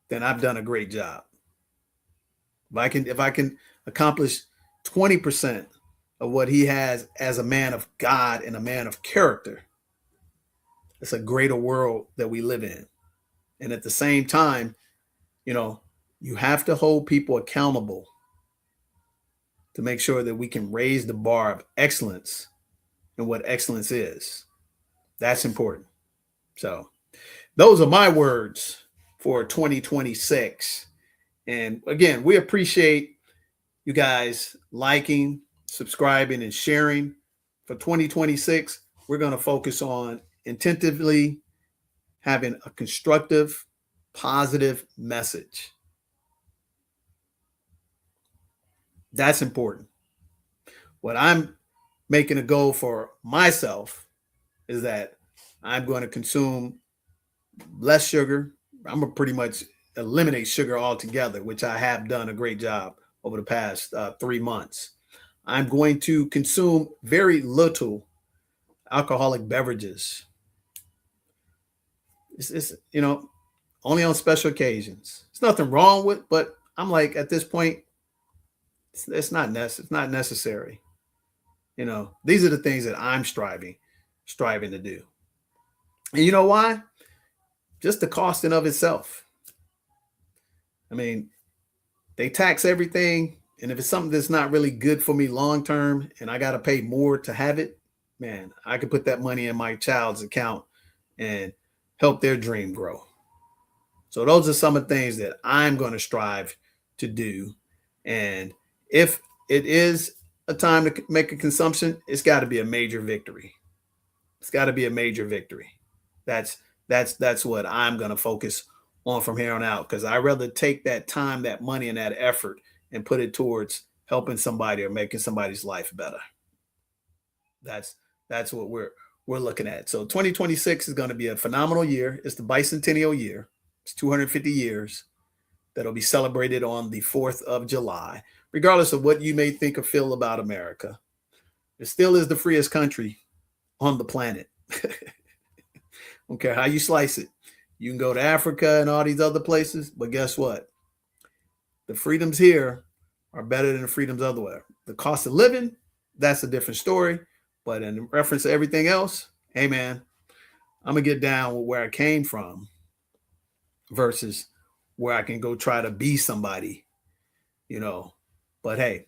B: then I've done a great job. If I can accomplish 20% of what he has as a man of God and a man of character, it's a greater world that we live in. And at the same time, you have to hold people accountable to make sure that we can raise the bar of excellence and what excellence is. That's important. So those are my words for 2026. And again, we appreciate you guys liking, subscribing, and sharing. For 2026, we're going to focus on intentively having a constructive, positive message. That's important. What I'm making a goal for myself is that I'm going to consume less sugar. I'm going to pretty much eliminate sugar altogether, which I have done a great job over the past 3 months. I'm going to consume very little alcoholic beverages. It's only on special occasions. There's nothing wrong with, but I'm like, at this point, it's not necessary. These are the things that I'm striving to do. And you know why? Just the costing of itself. I mean, they tax everything. And if it's something that's not really good for me long term and I got to pay more to have it, man, I could put that money in my child's account and help their dream grow. So those are some of the things that I'm going to strive to do. And if it is a time to make a consumption, it's got to be a major victory. It's got to be a major victory. That's what I'm going to focus on from here on out, because I'd rather take that time, that money, and that effort and put it towards helping somebody or making somebody's life better. That's what we're looking at. So 2026 is going to be a phenomenal year. It's the bicentennial year. It's 250 years that'll be celebrated on the 4th of July. Regardless of what you may think or feel about America, it still is the freest country on the planet. Don't care how you slice it. You can go to Africa and all these other places, but guess what? The freedoms here are better than the freedoms elsewhere. The cost of living, that's a different story. But in reference to everything else, hey man, I'm gonna get down with where I came from versus where I can go try to be somebody, you know. But hey,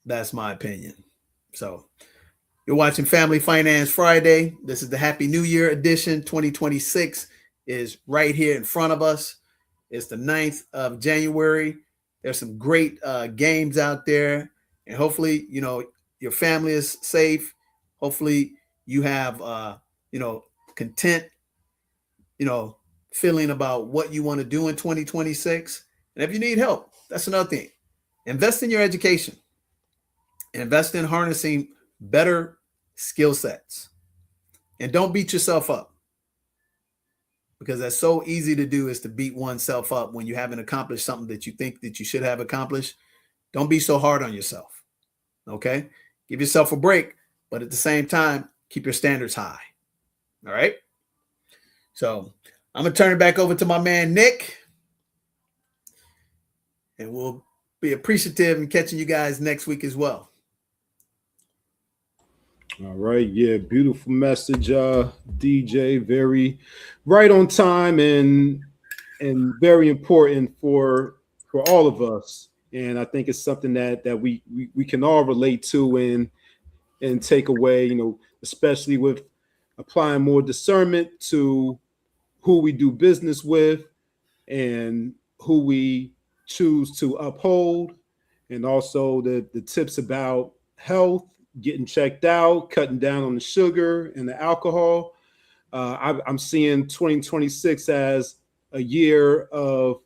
B: that's my opinion. So you're watching Family Finance Friday. This is the Happy New Year edition. 2026 is right here in front of us. It's the 9th of January. There's some great games out there. And hopefully, you know, your family is safe. Hopefully you have, content, feeling about what you want to do in 2026. And if you need help, that's another thing. Invest in your education. Invest in harnessing better skill sets. And don't beat yourself up, because that's so easy to do, is to beat oneself up when you haven't accomplished something that you think that you should have accomplished. Don't be so hard on yourself. Okay? Give yourself a break, but at the same time, keep your standards high. All right? So I'm going to turn it back over to my man, Nick, and we'll be appreciative in catching you guys next week as well.
A: All right. Yeah. Beautiful message, DJ. Very right on time and very important for all of us. And I think it's something that we can all relate to and take away, you know, especially with applying more discernment to who we do business with and who we choose to uphold, and also the tips about health, getting checked out, cutting down on the sugar and the alcohol. I'm seeing 2026 as a year of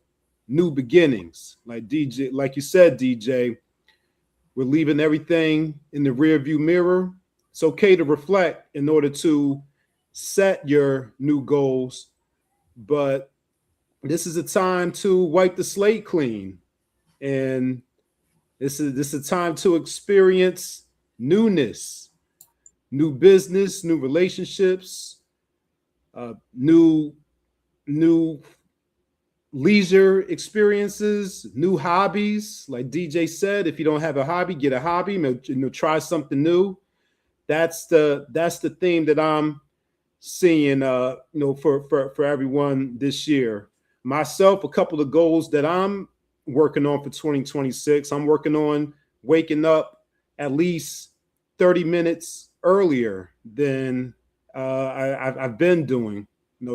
A: new beginnings. Like you said, DJ, we're leaving everything in the rearview mirror. It's okay to reflect in order to set your new goals, but this is a time to wipe the slate clean, and this is a time to experience newness, new business, new relationships, new leisure experiences, new hobbies. Like DJ said, if you don't have a hobby, get a hobby. Try something new. That's the theme that I'm seeing. For everyone this year. Myself, a couple of goals that I'm working on for 2026. I'm working on waking up at least 30 minutes earlier than I've been doing.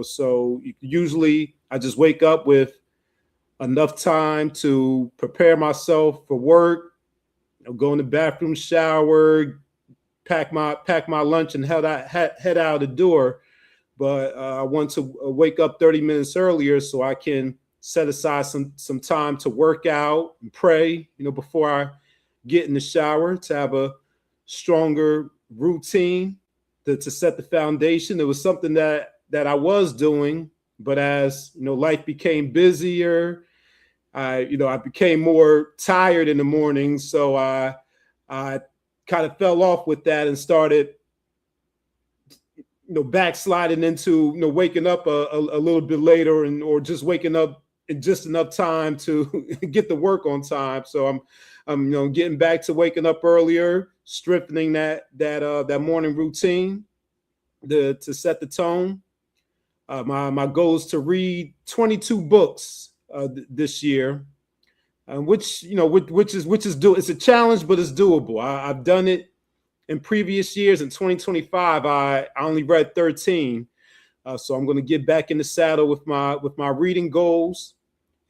A: So usually I just wake up with enough time to prepare myself for work, go in the bathroom, shower, pack my lunch, and head out the door. But I want to wake up 30 minutes earlier so I can set aside some time to work out and pray, before I get in the shower, to have a stronger routine to set the foundation. It was something that I was doing, but as life became busier, I became more tired in the morning. So I kind of fell off with that and started backsliding into waking up a little bit later, or just waking up in just enough time to get the work on time. So I'm getting back to waking up earlier, strengthening that morning routine to set the tone. My goal is to read 22 books this year, which is it's a challenge, but it's doable. I've done it in previous years. In 2025, I only read 13. So I'm going to get back in the saddle with my reading goals.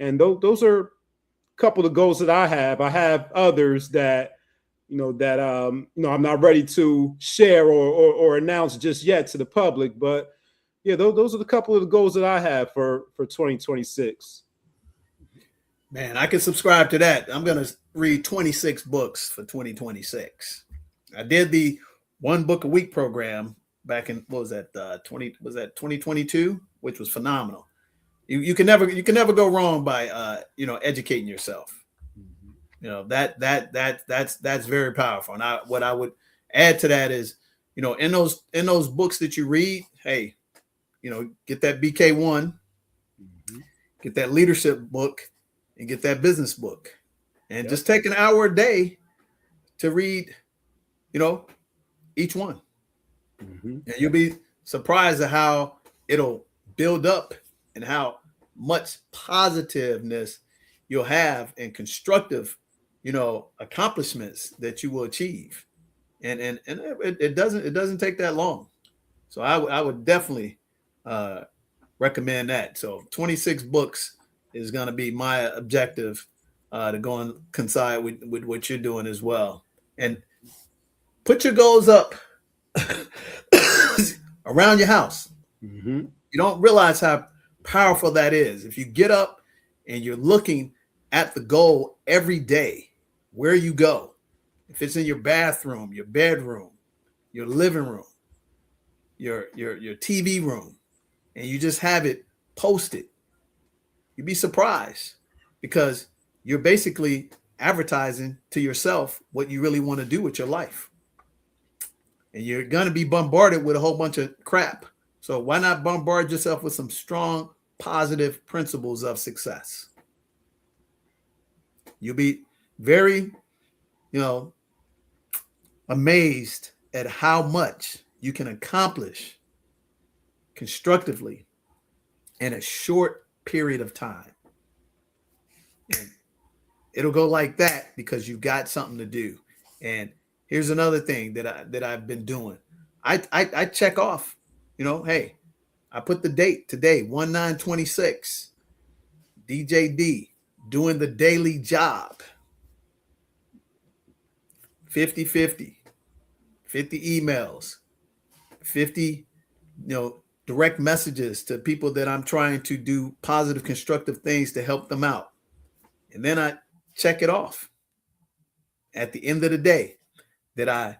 A: And those are a couple of goals that I have. I have others that I'm not ready to share or announce just yet to the public. But yeah, those are the couple of the goals that I have for 2026.
B: Man, I can subscribe to that. I'm going to read 26 books for 2026. I did the 1 book a week program back in, what was that, 2022, which was phenomenal. You can never go wrong by educating yourself. That's very powerful. And what I would add to that is, in those books that you read, hey, get that BK1, get that leadership book, and get that business book, and just take an hour a day to read, each one. And you'll be surprised at how it'll build up and how much positiveness you'll have and constructive, accomplishments that you will achieve. And it doesn't take that long. So I would definitely recommend that. So 26 books is going to be my objective to go and coincide with what you're doing as well. And put your goals up around your house. You don't realize how powerful that is. If you get up and you're looking at the goal every day, where you go, if it's in your bathroom, your bedroom, your living room, your TV room, and you just have it posted, you'd be surprised, because you're basically advertising to yourself what you really want to do with your life. And you're going to be bombarded with a whole bunch of crap. So why not bombard yourself with some strong, positive principles of success? You'll be very, amazed at how much you can accomplish constructively in a short period of time. And it'll go like that because you've got something to do. And here's another thing that I've been doing. I check off, hey, I put the date today, 1/9/26, DJD, doing the daily job, 50 emails, 50, direct messages to people that I'm trying to do positive, constructive things to help them out. And then I check it off at the end of the day. Did I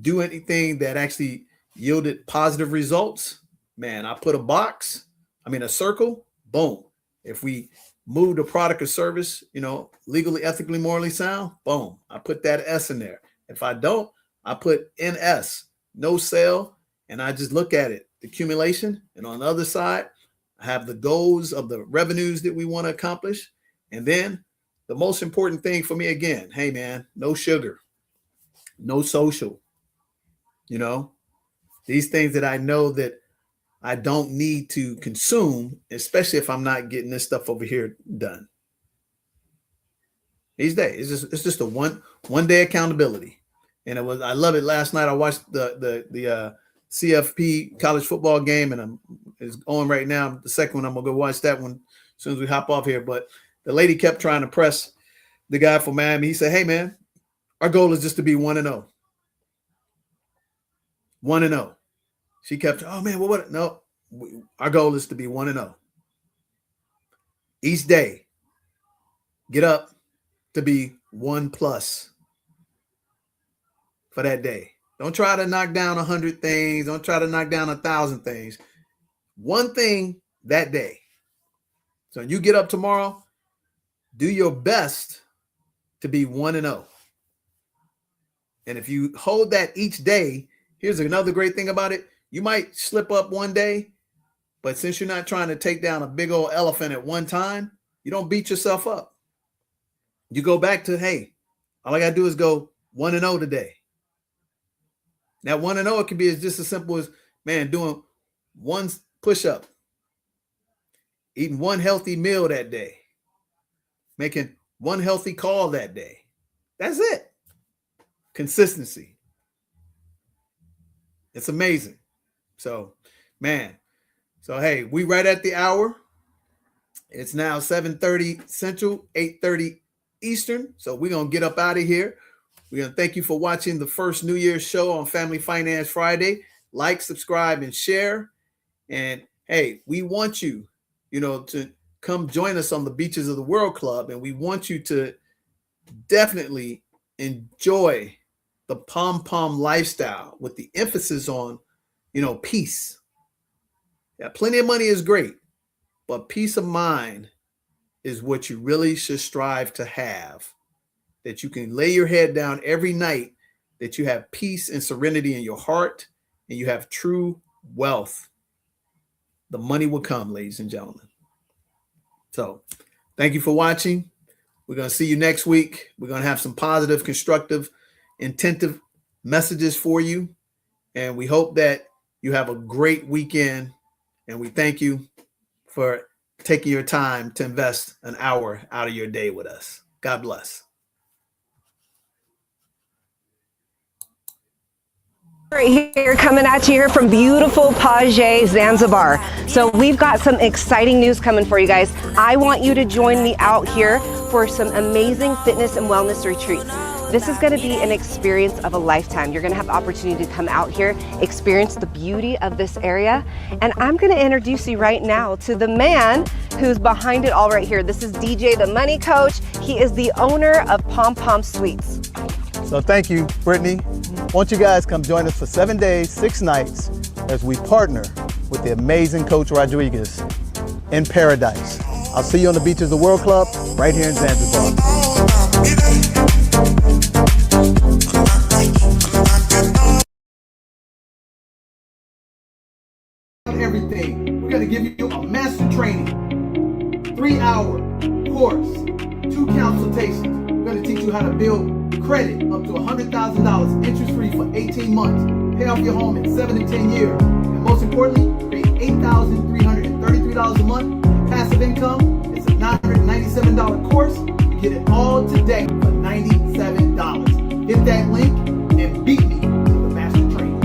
B: do anything that actually yielded positive results? Man, I put a circle, boom. If we moved a product or service, legally, ethically, morally sound, boom, I put that S in there. If I don't, I put NS, no sale, and I just look at it, the accumulation. And on the other side, I have the goals of the revenues that we want to accomplish. And then the most important thing for me, again, hey man, no sugar, no social, these things that I know that I don't need to consume, especially if I'm not getting this stuff over here done. These days, it's just a one day accountability. And I love it. Last night I watched the CFP college football game, and it's on right now. The second one, I'm gonna go watch that one as soon as we hop off here. But the lady kept trying to press the guy from Miami. He said, "Hey man, our goal is just to be 1-0. 1-0. She kept, oh man, what? No, our goal is to be 1-0. Each day, get up to be 1+ for that day. Don't try to knock down 100 things. Don't try to knock down 1,000 things. One thing that day. So you get up tomorrow, do your best to be 1-0. And if you hold that each day, here's another great thing about it. You might slip up one day, but since you're not trying to take down a big old elephant at one time, you don't beat yourself up. You go back to, hey, all I got to do is go 1-0 today. That 1-0, it can be just as simple as, man, doing one push-up, eating one healthy meal that day, making one healthy call that day. That's it. Consistency. It's amazing. So, man. So, hey, we right at the hour. It's now 7:30 Central, 8:30 Eastern. So we're going to get up out of here. We're going to thank you for watching the first New Year's show on Family Finance Friday. Like, subscribe, and share. And, hey, we want you, to come join us on the Beaches of the World Club. And we want you to definitely enjoy the pom-pom lifestyle with the emphasis on peace. Yeah, plenty of money is great, but peace of mind is what you really should strive to have. That you can lay your head down every night, that you have peace and serenity in your heart, and you have true wealth. The money will come, ladies and gentlemen. So thank you for watching. We're going to see you next week. We're going to have some positive, constructive, intentive messages for you. And we hope that you have a great weekend. And we thank you for taking your time to invest an hour out of your day with us. God bless.
C: Right here, coming at you here from beautiful Paje, Zanzibar. So we've got some exciting news coming for you guys. I want you to join me out here for some amazing fitness and wellness retreats. This is going to be an experience of a lifetime. You're going to have the opportunity to come out here, experience the beauty of this area. And I'm going to introduce you right now to the man who's behind it all right here. This is DJ, the money coach. He is the owner of Pom Pom Suites.
D: So thank you, Brittany. Won't you guys come join us for 7 days, 6 nights, as we partner with the amazing Coach Rodriguez in paradise. I'll see you on the beaches of the World Club right here in Zanzibar.
B: Everything. We're going to give you a master training, 3-hour course, 2 consultations. We're going to teach you how to build credit up to $100,000 interest-free for 18 months. Pay off your home in 7 to 10 years. And most importantly, create $8,333 a month. Passive income. It's a $997 course. You get it all today for $97. Hit that link and beat me to the master training.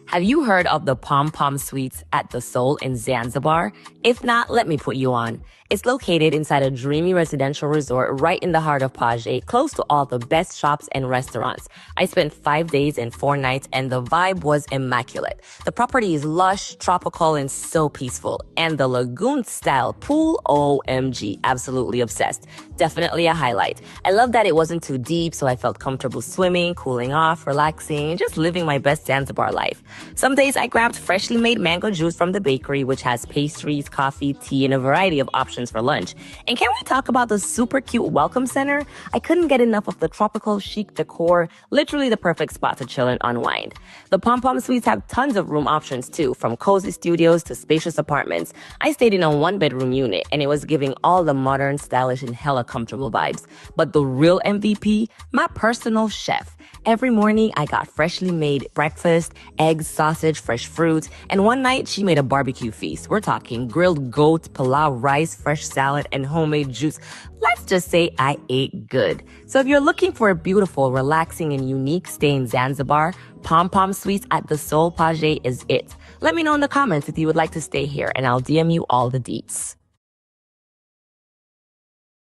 E: Have you heard of the Pom Pom Suites at the Soul in Zanzibar? If not, let me put you on. It's located inside a dreamy residential resort right in the heart of Paje, close to all the best shops and restaurants. I spent 5 days and 4 nights and the vibe was immaculate. The property is lush, tropical, and so peaceful. And the lagoon-style pool, OMG, absolutely obsessed. Definitely a highlight. I love that it wasn't too deep, so I felt comfortable swimming, cooling off, relaxing, and just living my best Zanzibar life. Some days I grabbed freshly made mango juice from the bakery, which has pastries, coffee, tea, and a variety of options for lunch. And can we talk about the super cute welcome center? I couldn't get enough of the tropical chic decor, literally the perfect spot to chill and unwind. The Pom Pom Suites have tons of room options too, from cozy studios to spacious apartments. I stayed in a 1-bedroom unit and it was giving all the modern, stylish, and hella comfortable vibes. But the real MVP, my personal chef. Every morning, I got freshly made breakfast, eggs, sausage, fresh fruits, and one night she made a barbecue feast. We're talking grilled goat, pilau rice, fresh salad, and homemade juice. Let's just say I ate good. So if you're looking for a beautiful, relaxing, and unique stay in Zanzibar, Pom Pom Suites at the Soul Paje is it. Let me know in the comments if you would like to stay here, and I'll DM you all the deets.